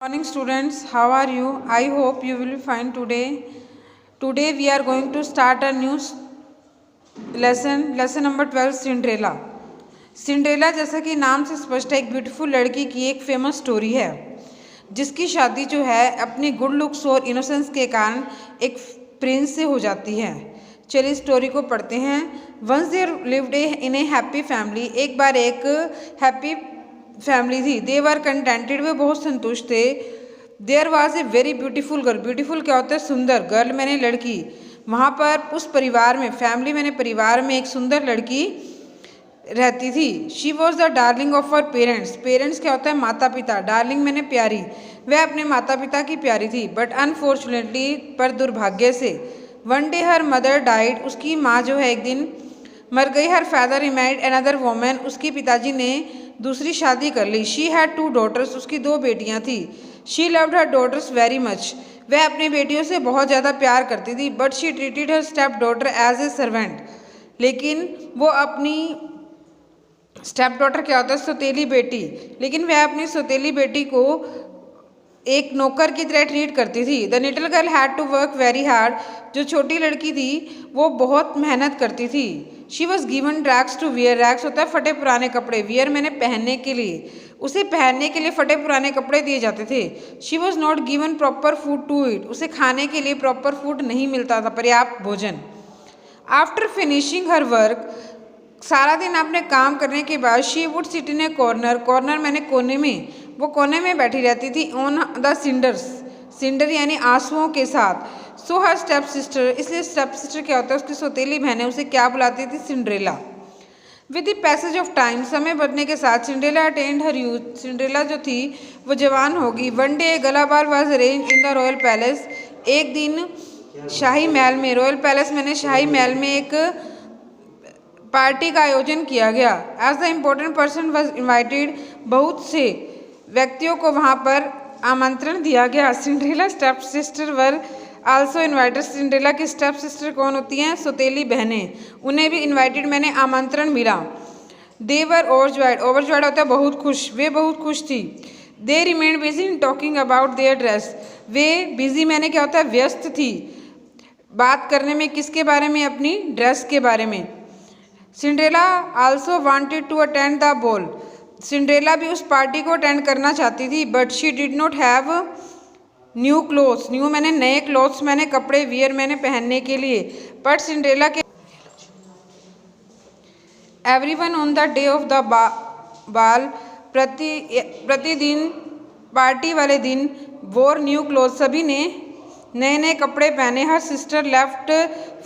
Morning students, how are you? I hope you will be fine today. Today we are going to start a new lesson number 12 Cinderella. Cinderella जैसा कि नाम से स्पष्ट है, एक beautiful लड़की की एक फेमस स्टोरी है जिसकी शादी जो है अपनी गुड लुक्स और इनोसेंस के कारण एक प्रिंस से हो जाती है। चलिए स्टोरी को पढ़ते हैं। Once there lived in a happy family, एक बार एक हैप्पी फैमिली थी। दे वर कंटेंटेड, वे बहुत संतुष्ट थे। There was a very beautiful girl, beautiful क्या होता है सुंदर, गर्ल मैंने लड़की। वहाँ पर उस परिवार में, फैमिली मैंने परिवार में एक सुंदर लड़की रहती थी। She was the darling of her parents, parents क्या होता है माता पिता, डार्लिंग मैंने प्यारी, वह अपने माता पिता की प्यारी थी। बट अनफॉर्चुनेटली, पर दुर्भाग्य से, one day her mother died, उसकी माँ जो है एक दिन मर गई। Her father remind another women, उसके पिताजी ने दूसरी शादी कर ली। शी हैड 2 daughters, उसकी 2 बेटियां थी। She loved her daughters very much, वह अपनी बेटियों से बहुत ज़्यादा प्यार करती थी। But she treated her step daughter as a servant, लेकिन वो अपनी स्टेप डॉटर क्या होता है सौतेली बेटी, लेकिन वह अपनी सौतेली बेटी को एक नौकर की तरह ट्रीट करती थी। The little girl had to work very hard, जो छोटी लड़की थी वो बहुत मेहनत करती थी। She was given rags to wear, rags होता है फटे पुराने कपड़े, वियर मैंने पहनने के लिए, उसे पहनने के लिए फटे पुराने कपड़े दिए जाते थे। She was not given proper food to eat, उसे खाने के लिए प्रॉपर फूड नहीं मिलता था, पर्याप्त भोजन। आफ्टर फिनिशिंग हर वर्क, सारा दिन अपने काम करने के बाद, she would sit in A corner, corner मैंने कोने में, वो कोने में बैठी रहती थी। ऑन द सिंडर्स, सिंडर यानी आंसुओं के साथ। सो हर स्टेप सिस्टर, इसलिए स्टेप सिस्टर क्या होता है उसकी सौतेली बहनें उसे क्या बुलाती थी Cinderella. With the passage of time, समय बढ़ने के साथ Cinderella attend her youth, Cinderella जो थी वो जवान होगी। One day gala ball was arrange in the royal palace, एक दिन शाही महल में, रॉयल पैलेस मैंने शाही महल में एक पार्टी का आयोजन किया गया। As the important person was invited, बहुत से व्यक्तियों को वहाँ पर आमंत्रण दिया गया। Cinderella step sister were also invited, Cinderella की स्टेप सिस्टर कौन होती हैं सौतेली बहनें, उन्हें भी इन्वाइटेड मैंने आमंत्रण मिला। दे वर ओवरजॉयड, ओवरजॉयड होता है बहुत खुश, वे बहुत खुश थी। They remained busy in talking about their dress, वे बिजी मैंने क्या होता है व्यस्त थी बात करने में, किसके बारे में अपनी ड्रेस के बारे में। Cinderella also wanted to attend the ball, Cinderella भी उस पार्टी को अटेंड करना चाहती थी। But she did not have new clothes, new मैंने नए क्लोथ्स मैंने कपड़े, वियर मैंने पहनने के लिए। बट सिंड्रेला के everyone on the day of the बाल, प्रतिदिन पार्टी वाले दिन, वोर न्यू क्लोथ, सभी ने नए नए कपड़े पहने। Her sister left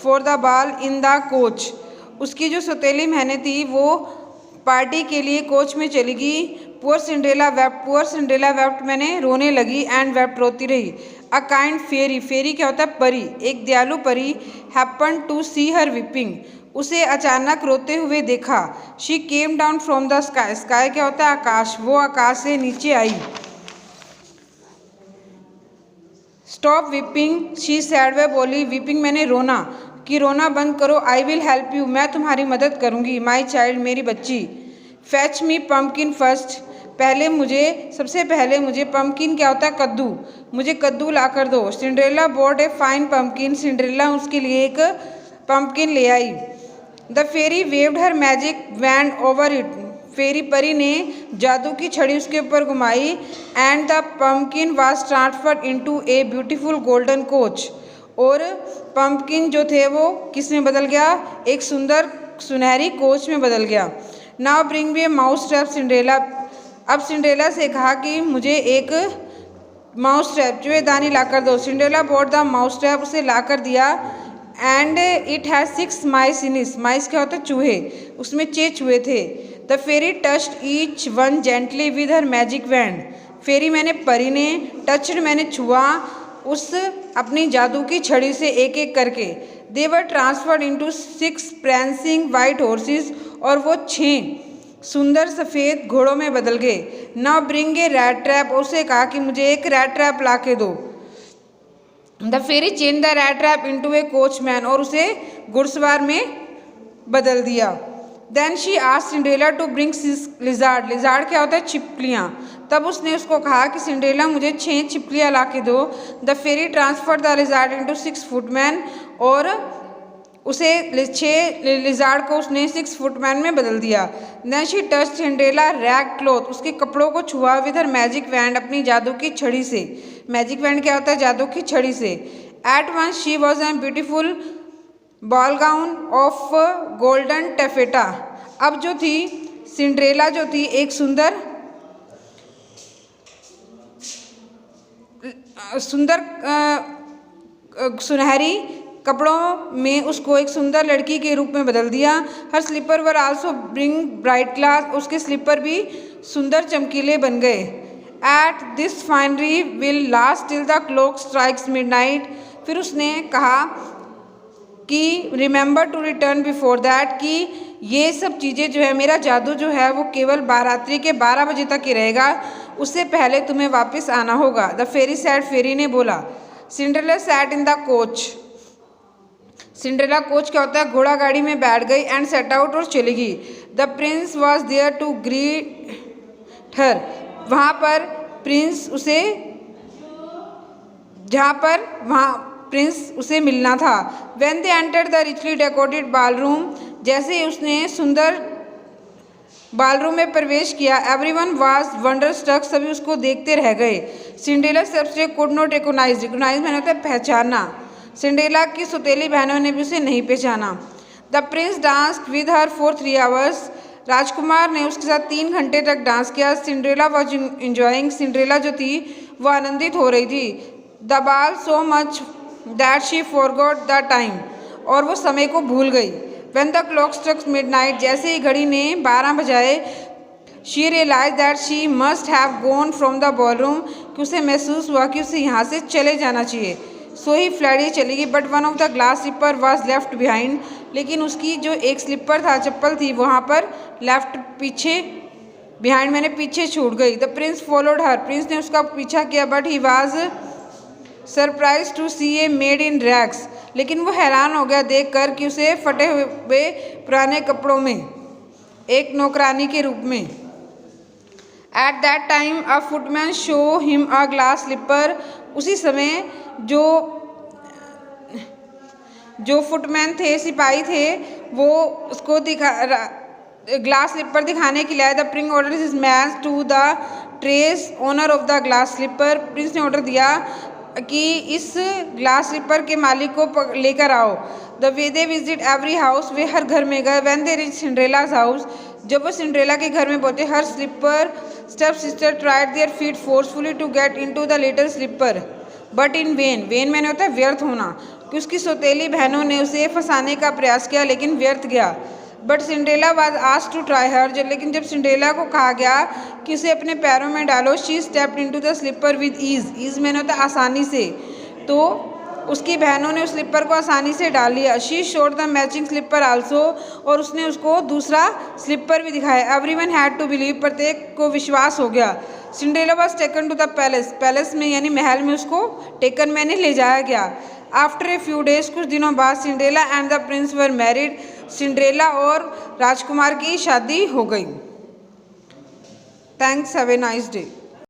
for the बाल इन द कोच, उसकी जो सौतेली बहनें थी वो पार्टी के लिए कोच में चली गई। Poor Cinderella wept, poor Cinderella wept मैंने रोने लगी, एंड वेप्ट रोती रही। अ काइंड फेरी, फेरी क्या होता है परी, एक दयालु परी। Happen to see her weeping, उसे अचानक रोते हुए देखा। She came down from the sky, sky क्या होता है आकाश, वो आकाश से नीचे आई। स्टॉप वीपिंग शी सैड, वह बोली वीपिंग मैंने रोना, कि रोना बंद करो। आई विल हेल्प यू, मैं तुम्हारी मदद करूंगी। माई चाइल्ड, मेरी बच्ची। फैच मी पम्पकिन फर्स्ट, पहले मुझे, सबसे पहले मुझे, पम्पकिन क्या होता है कद्दू, मुझे कद्दू ला कर दो। Cinderella bought a fine pumpkin, Cinderella उसके लिए एक पम्पकिन ले आई। The fairy waved her magic wand over it, fairy परी ने जादू की छड़ी उसके ऊपर घुमाई। And the pumpkin was transferred into a beautiful golden coach, और पम्पकिन जो थे वो किस में बदल गया, एक सुंदर सुनहरी कोच में बदल गया। नाउ ब्रिंग मी ए माउस ट्रैप सिंड्रेला, अब सिंड्रेला से कहा कि मुझे एक माउस ट्रैप, चूहेदानी ला कर दो। Cinderella bought the mouse trap, उसे ला कर दिया। And it has 6 mice in it, mice क्या होता है चूहे, उसमें 6 चूहे थे। The fairy touched each one gently with her magic wand, fairy मैंने परी ने, टच्ड मैंने छुआ उस अपनी जादू की छड़ी से एक एक करके। They were transferred into 6 prancing white horses, और वो 6 सुंदर सफ़ेद घोड़ों में बदल गए। Now bring a rat trap, उसे कहा कि मुझे एक रैट ट्रैप ला के दो। The fairy change the rat trap into a coachman, और उसे घुड़सवार में बदल दिया। Then she asked Cinderella to bring lizard, lizard क्या होता है छिपकलियाँ, तब उसने उसको कहा कि सिंड्रेला मुझे 6 छिपकलियाँ ला के दो। The fairy transfer the lizard into 6 footman, और उसे 6 लिजार्ड को उसने 6 फुटमैन में बदल दिया। Then she touch Cinderella rag cloth, उसके कपड़ों को छुआ विद हर मैजिक वैंड, अपनी जादू की छड़ी से। मैजिक वैंड क्या होता है? जादू की छड़ी से। At once she was an beautiful ball gown of golden taffeta. अब जो थी सिंड्रेला जो थी एक सुंदर सुनहरी कपड़ों में उसको एक सुंदर लड़की के रूप में बदल दिया। Her slipper were also bring bright glass, उसके स्लीपर भी सुंदर चमकीले बन गए। At this finery will last till the clock strikes midnight. फिर उसने कहा कि remember to return before that, कि ये सब चीज़ें जो है, मेरा जादू जो है वो केवल रात्रि के 12 बजे तक ही रहेगा, उससे पहले तुम्हें वापस आना होगा। द फेरी सैड, फेरी ने बोला। Cinderella sat in the coach. Cinderella coach क्या होता है? घोड़ा गाड़ी में बैठ गई। एंड सेट आउट, और चली गई। The prince was there to greet her. वहाँ पर प्रिंस उसे प्रिंस उसे मिलना था। When they enter the richly decorated ballroom, जैसे ही उसने सुंदर बालरूम में प्रवेश किया, एवरीवन वाज वंडर स्ट्रक, सभी उसको देखते रह गए। सिंड्रेला सबसे कुड नॉट रिकॉग्नाइज, रिकॉग्नाइज मैंने होता है पहचाना। सिंड्रेला की सौतेली बहनों ने भी उसे नहीं पहचाना। The prince danced with her for 3 hours. राजकुमार ने उसके साथ 3 घंटे तक डांस किया। सिंड्रेला वॉज इंजॉइंग, सिंड्रेला जो थी वो आनंदित हो रही थी। The ball so much that she forgot the time, और वो समय को भूल गई। When the clock struck midnight, जैसे ही घड़ी ने 12 बजाए, she realize that she must have gone from the ballroom, कि उसे महसूस हुआ कि उसे यहाँ से चले जाना चाहिए। सो ही फ्लैड, ही चली गई। But one of the glass slipper was left behind, लेकिन उसकी जो एक स्लीपर था, चप्पल थी, वहाँ पर लेफ्ट, पीछे, बिहाइंड मैंने पीछे छूट गई। The prince followed her, prince ने उसका पीछा किया। But he was surprise to see a maid in rags, लेकिन वो हैरान हो गया देखकर कि उसे फटे हुए पुराने कपड़ों में एक नौकरानी के रूप में। At that time a footman show him a glass slipper. उसी समय जो फुटमैन थे, सिपाही थे, वो उसको ग्लास स्लीपर दिखाने के लिए। The prince order his man to the trace owner of the glass slipper. Prince ने ऑर्डर दिया कि इस ग्लास स्लीपर के मालिक को लेकर आओ। The way they visit every house, वे हर घर में गए। When they reach Cinderella's house, जब वो सिंड्रेला के घर में पहुंचे, her slipper step sister tried their feet forcefully to get into the little slipper, but in vain. Vain मैंने होता है व्यर्थ होना, कि उसकी सौतेली बहनों ने उसे फंसाने का प्रयास किया, लेकिन व्यर्थ गया। But Cinderella was asked to try her, लेकिन जब सिंड्रेला को कहा गया कि उसे अपने पैरों में डालो, she stepped into the slipper with ease. Ease मैंने होता है आसानी से, तो उसकी बहनों ने उस स्लीपर को आसानी से डाल लिया। She showed the matching slipper also, और उसने उसको दूसरा स्लीपर भी दिखाया। एवरीवन हैड टू बिलीव, प्रत्येक को विश्वास हो गया। Cinderella was taken to the palace, palace में यानी महल में उसको टेकन मैंने ले जाया गया। आफ्टर ए फ्यू डेज, कुछ दिनों बाद, Cinderella and the Prince were married. Cinderella और राजकुमार की शादी हो गई। Thanks, have a nice day.